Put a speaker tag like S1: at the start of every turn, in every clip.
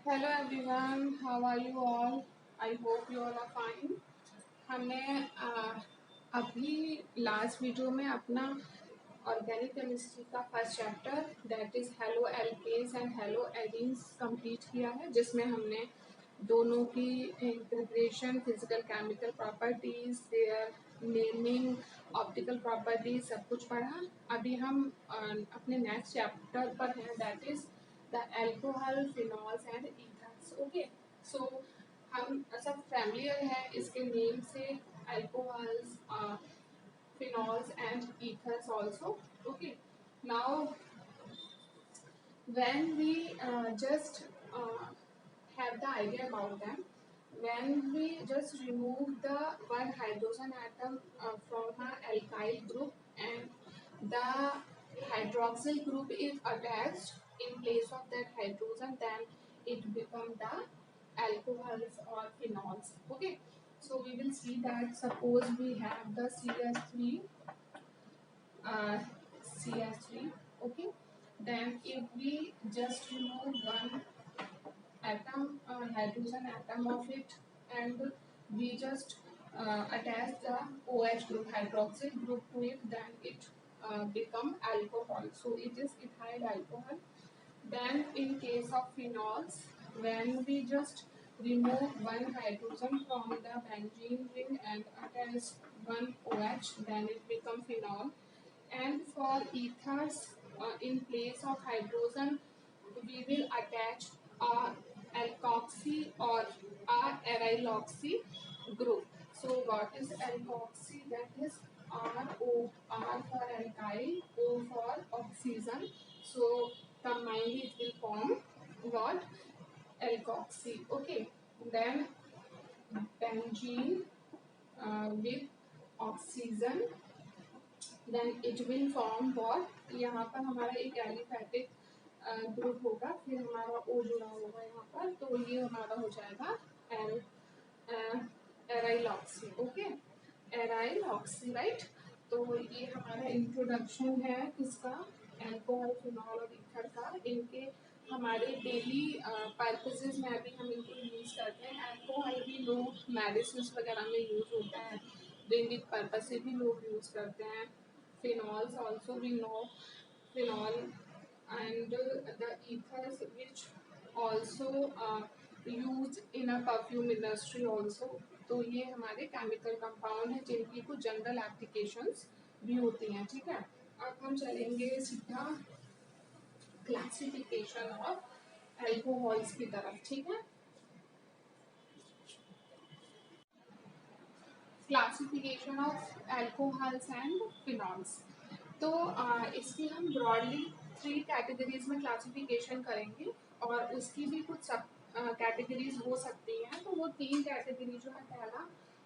S1: Hello everyone, how are you all? I hope you all are fine. हमने अभी last video में अपना organic chemistry का first chapter that is haloalkanes and haloarenes complete किया है, जिसमें हमने दोनों की integration, physical chemical properties, their naming, optical properties सब कुछ पढ़ा। अभी हम अपने नेक्स्ट चैप्टर पर हैं that is the alcohol, phenols and ethers. Okay, so हम सब फैमिलियर है इसके नेम से, alcohols, phenols and ethers also. Okay, now when we just have the idea about them, when we just remove the one hydrogen atom from an alkyl group and the hydroxyl group is attached in place of that hydrogen, then it become the alcohols or phenols. Okay, so we will see that suppose we have the CS3, uh, CS3. Okay, then if we just remove one atom, hydrogen atom of it, and we just attach the OH group, hydroxyl group to it, then it become alcohol. So it is ethyl alcohol. Then in case of phenols, when we just remove one hydrogen from the benzene ring and attach one OH, then it become phenol. And for ethers, in place of hydrogen, we will attach a alkoxy or a aryloxy group. So what is alkoxy? That is RO, R for alkyl, O for oxygen. So combined it will form what? Alkoxy. Okay, then benzene with oxygen, then it will form what, यहाँ पर हमारा एक aliphatic group होगा, फिर हमारा ओ जुड़ा होगा यहाँ पर, तो ये हमारा हो जाएगा एराइलॉक्सी। Okay, एराइलॉक्सी, right. तो ये हमारा इंट्रोडक्शन है किसका, एल्कोहल, फिनॉल और ईथर का। इनके हमारे डेली पर्पसेस में अभी हम इनको यूज़ करते हैं। एल्कोहल भी लोग मेडिसिन वगैरह में यूज़ होता है, ड्रिंकिंग पर्पज से भी लोग यूज़ करते हैं। phenols also we know, phenol and the ethers which also used in a perfume industry also. तो ये हमारे केमिकल कंपाउंड हैं जिनकी कुछ जनरल एप्लीकेशंस भी होती हैं। ठीक है, अब हम चलेंगे सीधा क्लासिफिकेशन ऑफ एल्कोहल्स की तरफ। ठीक है, classification of alcohols and phenols. तो इसकी हम ब्रॉडली 3 कैटेगरीज में क्लासिफिकेशन करेंगे और उसकी भी कुछ सब कैटेगरीज हो सकती हैं। तो वो 3 कैटेगरी जो है,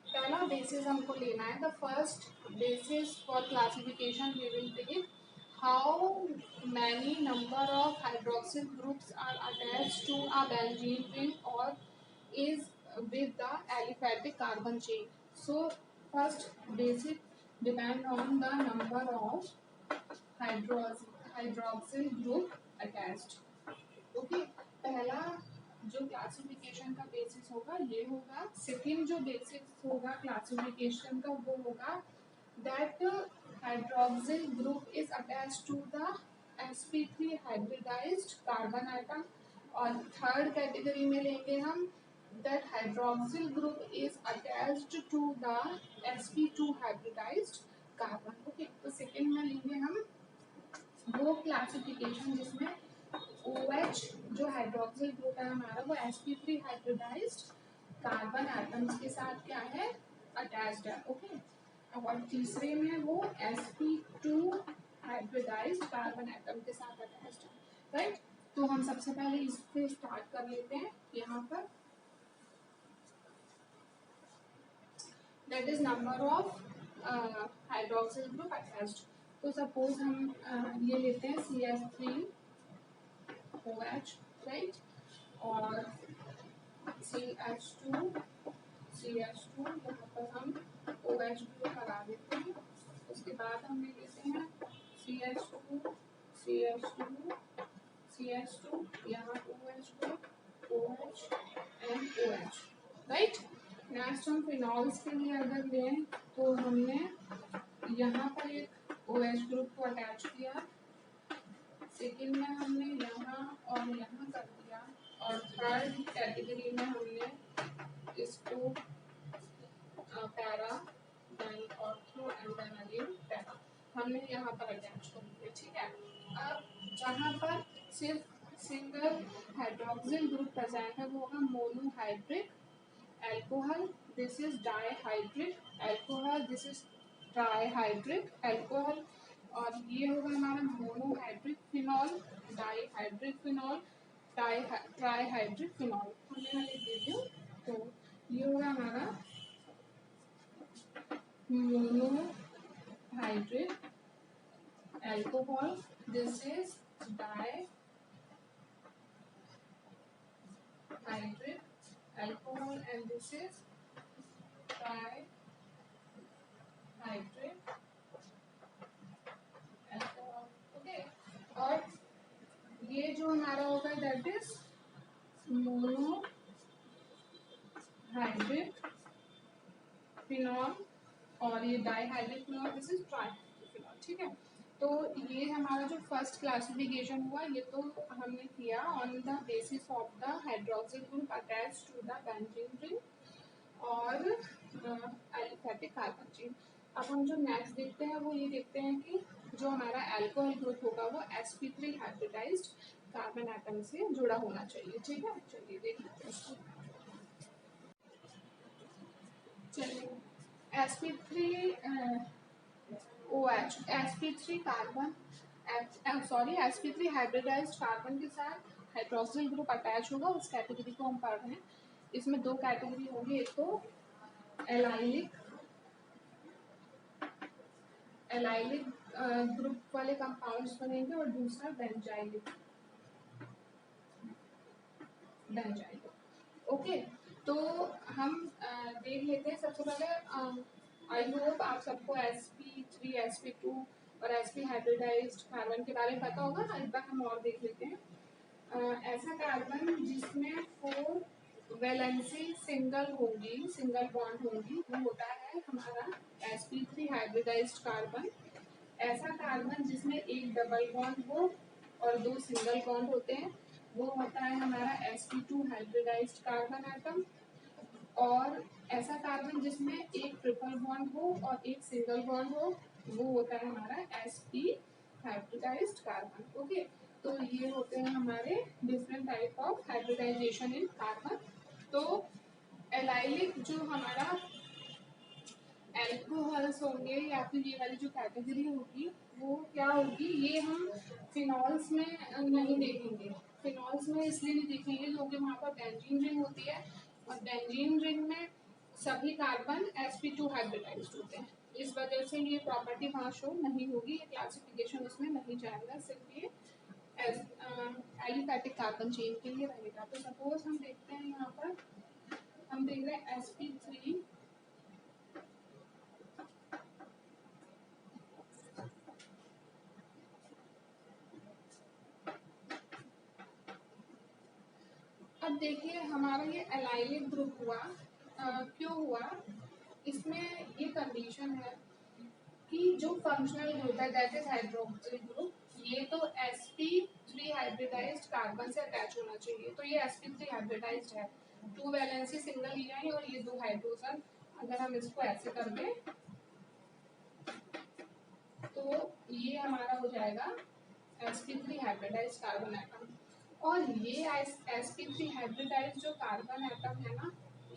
S1: पहला बेसिस हमको लेना है। The first basis for classification we will take how many number of hydroxyl groups are attached to a benzene ring और is with the aliphatic carbon chain. So first basic depend on the number of hydroxyl group attached. Okay, पहला जो classification का basis होगा ये होगा। Second जो basis होगा classification का वो होगा that hydroxyl group is attached to the sp3 hybridized carbon atom। और थर्ड कैटेगरी में लेंगे हम that hydroxyl group is attached to the sp2 hybridized carbon। Okay, तो सेकेंड में लेंगे हम वो क्लासिफिकेशन जिसमें OH जो हाइड्रोक्सिल ग्रुप है हमारा वो sp3 हाइब्रिडाइज्ड कार्बन एटम्स के साथ क्या है, अटैच्ड है। ओके, और तीसरे में वो sp2 हाइब्रिडाइज्ड कार्बन एटम के साथ अटैच्ड है, राइट। तो हम सबसे पहले इससे स्टार्ट कर लेते हैं। यहाँ पर that is number of hydroxyl group attached. तो सपोज हम ये लेते हैं CS3 OH, राइट, और CH2 यहाँ पर हम OH ग्रुप लगा देते हैं। उसके बाद हम ले लेते हैं CH2 यहाँ OH group, OH and OH, right. Next हम फिनॉल्स के लिए अगर लें तो हमने यहाँ पर एक OH ग्रुप को अटैच किया, सेकेंड में हमने यहाँ और यहाँ कर दिया, और थर्ड कैटेगरी में हमने इसको para, then ortho and then again para हमने यहाँ पर अटैच कर दिया, ठीक है। अब जहाँ पर सिर्फ सिंगल हाइड्रोक्सिल ग्रुप प्रेजेंट है वो होगा monohydric alcohol, this is dihydric alcohol, this is trihydric alcohol, और ये होगा हमारा monohydric phenol, dihydric phenol, trihydric phenol. हमने यहाँ लिख दीजिए, तो ये होगा हमारा monohydrate alcohol, this is dihydrate alcohol, and this is trihydrate alcohol, okay। और ये जो हमारा होगा दैट इज मोनोहाइड्रेट फिनॉल, और ये dihydrate phenol, this is trihydrate phenol, ठीक है। तो ये हमारा जो फर्स्ट क्लासिफिकेशन हुआ ये तो हमने किया on the basis of the hydroxyl group attach to the benzene ring और एलिफैटिक कार्बन चेन। अब हम जो नेक्स्ट देखते हैं वो ये देखते हैं कि जो हमारा अल्कोहल ग्रुप होगा वो sp3 हाइब्रिडाइज्ड कार्बन एटम से जुड़ा होना चाहिए, ठीक है। चलिए देख लेते हैं इसको। चलिए sp3 sp3 carbon sp3 hybridised carbon के साथ हाइड्रोक्सिल ग्रुप अटैच होगा, उस कैटेगरी को हम पढ़ रहे हैं। इसमें दो कैटेगरी होंगी, एक तो एलाइलिक ग्रुप वाले कंपाउंड्स बनेंगे और दूसरा बेंजाइलिक। ओके, तो हम देख लेते हैं। सबसे पहले आई होप आप सबको sp3 sp2 और sp हाइब्रिडाइज्ड कार्बन के बारे में पता होगा। एक बार हम और देख लेते हैं। ऐसा कार्बन जिसमें 4 वैलेंसी सिंगल बॉन्ड होंगी, वो होता है हमारा sp3 हाइब्रिडाइज्ड कार्बन। ऐसा कार्बन जिसमें एक डबल बॉन्ड हो और 2 सिंगल बॉन्ड होते हैं, वो होता है हमारा sp2 हाइब्रिडाइज्ड कार्बन एटम। और ऐसा कार्बन जिसमें एक ट्रिपल बॉन्ड हो और एक सिंगल बॉन्ड हो, वो होता है हमारा sp हाइब्रिडाइज्ड कार्बन, ओके। तो ये होते हैं हमारे different type of hybridization in carbon. तो एलाइलिक जो हमारा एल्कोहल्स होंगे या फिर ये वाली जो कैटेगरी होगी वो क्या होगी, ये हम फिनॉल्स में नहीं देखेंगे। फिनॉल्स में इसलिए नहीं देखेंगे क्योंकि वहाँ पर बेंजीन रिंग होती है, और बेंजीन रिंग में सभी कार्बन sp2 हाइब्रिडाइज्ड होते हैं। इस वजह से ये प्रॉपर्टी वहाँ शो नहीं होगी, ये क्लासिफिकेशन उसमें नहीं जाएगा, सिर्फ ये एलिफैटिक कार्बन चेन के लिए रहेगा। तो सपोज हम देखते हैं यहाँ पर, हम देख रहे हैं sp3 अब देखिए हमारा ये एलाइलिक ग्रुप हुआ, क्यों हुआ, इसमें ये कंडीशन है कि जो फंक्शनल ग्रुप है दैट इज हाइड्रोक्सिल ग्रुप, ये तो sp3 हाइब्रिडाइज्ड कार्बन से अटैच होना चाहिए। तो ये sp3 हाइब्रिडाइज्ड है, 2 वैलेंसी सिंगल लिया है और ये 2 हाइड्रोजन। अगर हम इसको ऐसे कर दें तो ये हमारा हो जाएगा sp3 हाइब्रिडाइज्ड कार्बन एटम। और ये sp3 हाइब्रिडाइज्ड जो कार्बन एटम है ना,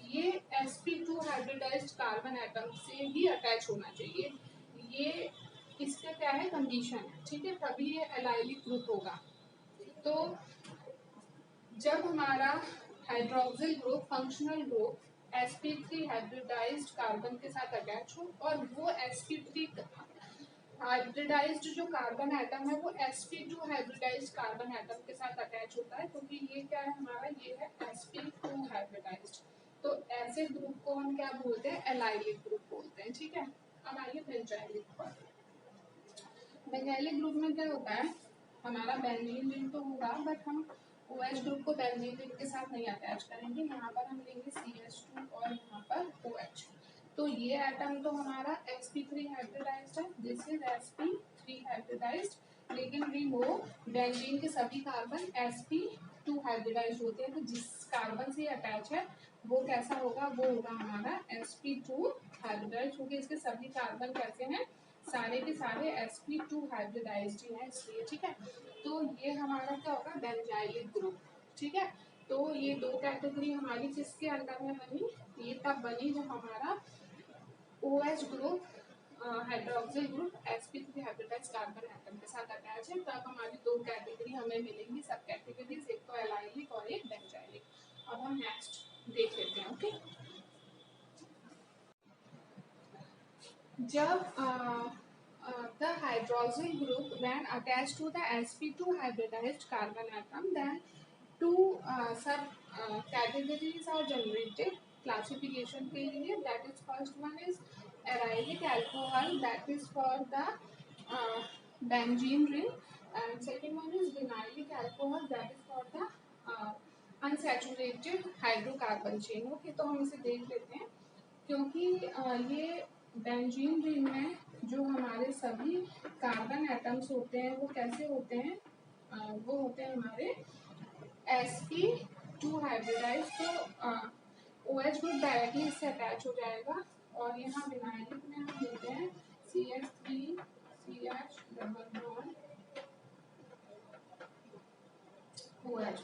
S1: ये sp2 हाइब्रिडाइज्ड कार्बन एटम से ही अटैच होना चाहिए। ये इसका क्या है, कंडीशन है, ठीक है, तभी ये एलाइलिक ग्रुप होगा। तो जब हमारा hydroxyl group functional group sp3 hybridised carbon के साथ अटैच हो, और वो sp3 हाइब्रिडाइज्ड जो कार्बन एटम है वो sp2 हाइब्रिडाइज्ड कार्बन एटम के साथ अटैच होता है, क्योंकि ये क्या है हमारा, ये है sp2 हाइब्रिडाइज्ड। तो ऐसे ग्रुप को हम क्या बोलते हैं, एलाइलिक ग्रुप बोलते हैं, ठीक है। अब आइए बेंजाइलिक पर। बेंजाइलिक ग्रुप में क्या होता है, हमारा बेंजीन रिंग तो होगा, बट हम OH ग्रुप को बेंजीन रिंग के साथ नहीं अटैच करेंगे, यहाँ पर हम लेंगे CH2 और यहाँ पर OH। तो ये एटम तो हमारा sp3 हाइब्रिडाइज्ड है, दिस इज sp3 हाइब्रिडाइज्ड, लेकिन वी नो बेंजीन के सभी कार्बन sp2 हाइब्रिडाइज्ड होते हैं, तो जिस कार्बन से अटैच है वो कैसा होगा, वो होगा हमारा sp2 हाइब्रिडाइज्ड, क्योंकि इसके सभी कार्बन कैसे हैं, सारे के सारे sp2 हाइब्रिडाइज्ड ही हैं इसलिए, ठीक है। तो ये हमारा क्या होगा, बेंजाइलिक ग्रुप, ठीक है। तो ये दो कैटेगरी हमारी किसके अंदर में बनी, ये तब बनी जब हमारा OH group hydroxyl group sp3 hybridised carbon atom के साथ अटैच है, तब हमारी दो कैटेगरी हमें मिलेंगी, सब कैटेगरीज, एक तो एलाइलिक और एक बेंजाइलिक। अब हम नेक्स्ट देख लेते हैं, ओके। जब the hydroxyl group when attached to the sp2 hybridized carbon atom, then two sub categories are generated classification के लिए, that is first one is arylic alcohol, that is for the benzene ring, and second one is vinylic alcohol, that is for the unsaturated hydrocarbon chain, okay। तो हम इसे देख लेते हैं, क्योंकि ये बेंजीन रिंग में जो हमारे सभी कार्बन एटम्स होते हैं वो कैसे होते हैं, वो होते हैं हमारे sp2 हाइब्रिडाइज, तो OH ग्रुप डायरेक्टली इससे अटैच हो जाएगा, और यहाँ विनाइलिक में हम लेते हैं CH3 CH double bond OH।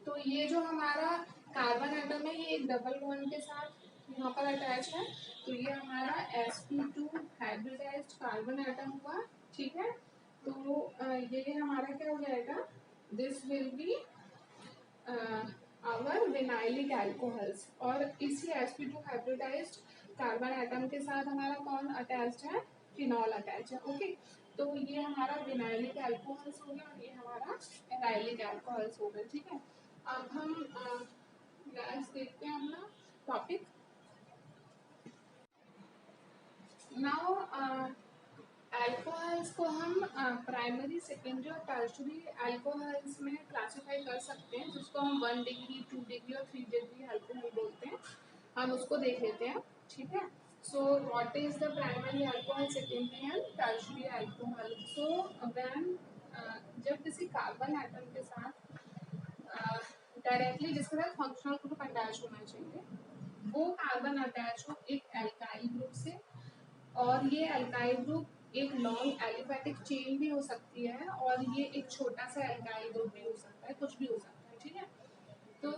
S1: तो ये जो हमारा कार्बन एटम है ये एक डबल बॉन्ड के साथ यहाँ पर अटैच है, तो ये हमारा sp2 हाइब्रिडाइज्ड कार्बन एटम हुआ, ठीक है। तो ये हमारा क्या हो जाएगा, this will be our vinylic alcohols, और इसी sp2 हाइब्रिडाइज्ड कार्बन एटम के साथ हमारा कौन अटैच्ड है, फिनॉल अटैच है, ओके। तो ये हमारा विनाइलिक अल्कोहल्स हो गया और ये हमारा एराइलिक अल्कोहल्स हो गए, ठीक है। अब हम नेक्स्ट देखते हैं अपना टॉपिक। नाउ अल्कोहल्स को हम प्राइमरी, सेकेंडरी और टर्शियरी अल्कोहल्स में क्लासिफाई कर सकते हैं, जिसको हम 1 डिग्री 2 डिग्री और 3 डिग्री अल्कोहल बोलते हैं, हम उसको देख लेते हैं, ठीक है। So what is the primary alcohol, secondary and tertiary alcohol. So when जब किसी कार्बन एटम के साथ डायरेक्टली जिसके साथ फंक्शनल ग्रुप अटैच होना चाहिए, वो कार्बन अटैच हो एक एल्काइल ग्रुप से, और ये एल्काइल ग्रुप एक लॉन्ग एलिफेटिक चेन भी हो सकती है, और ये एक छोटा सा एल्काइल ग्रुप भी हो सकता है, कुछ भी हो सकता है, ठीक है। तो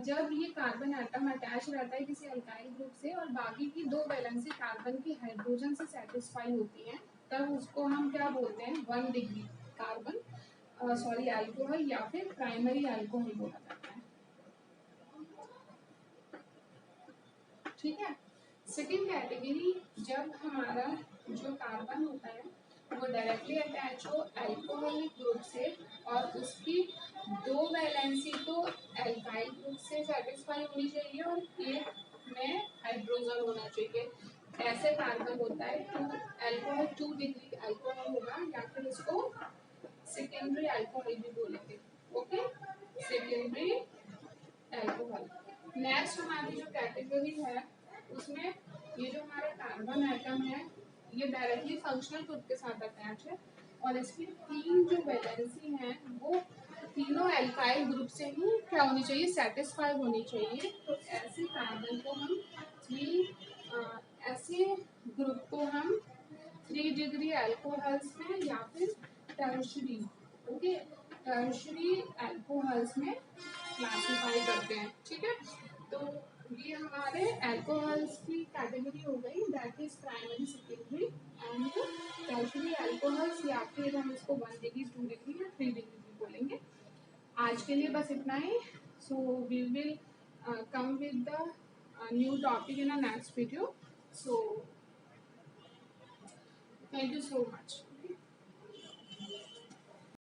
S1: जब ये कार्बन एटम अटैच रहता है किसी एल्काइल ग्रुप से और बाकी की दो वैलेंसी कार्बन की हाइड्रोजन से सेटिस्फाई होती हैं, तब उसको हम क्या बोलते हैं, 1 डिग्री कार्बन अल्कोहल या फिर प्राइमरी अल्कोहल बोला जाता है, ठीक है। सेकेंड कैटेगरी, जब हमारा जो कार्बन होता है वो डायरेक्टली अटैच हो अल्कोहलिक ग्रुप से और उसकी दो वैलेंसी तो एल्काइल ग्रुप से सेटिस्फाई होनी चाहिए और एक में हाइड्रोजन होना चाहिए, ऐसे कार्बन होता है, तो अल्कोहल 2 डिग्री अल्कोहल होगा, या फिर इसको सेकेंडरी अल्कोहल भी बोलेंगे, ओके, सेकेंडरी अल्कोहल। नेक्स्ट हमारी जो कैटेगरी है उसमें ये जो हमारा कार्बन एटम है ये डायरेक्टली फंक्शनल ग्रुप के साथ अटैच है, और इसकी तीन जो वैलेंसी हैं वो तीनों एल्काइल ग्रुप से ही क्या होनी चाहिए, सेटिस्फाई होनी चाहिए। तो ऐसे कार्बन को हम ऐसे ग्रुप को हम 3 डिग्री अल्कोहल्स में या फिर टर्शियरी, ओके, टर्शियरी अल्कोहल्स में क्लासिफाई करते हैं, ठीक है। तो ये हमारे अल्कोहल्स की कैटेगरी हो गई, that is primary, secondary and tertiary alcohols, या फिर हम इसको 1 डिग्री 2 डिग्री या 3 डिग्री भी बोलेंगे। आज के लिए बस इतना ही। So we will come with the new topic in a next video. So thank you so much.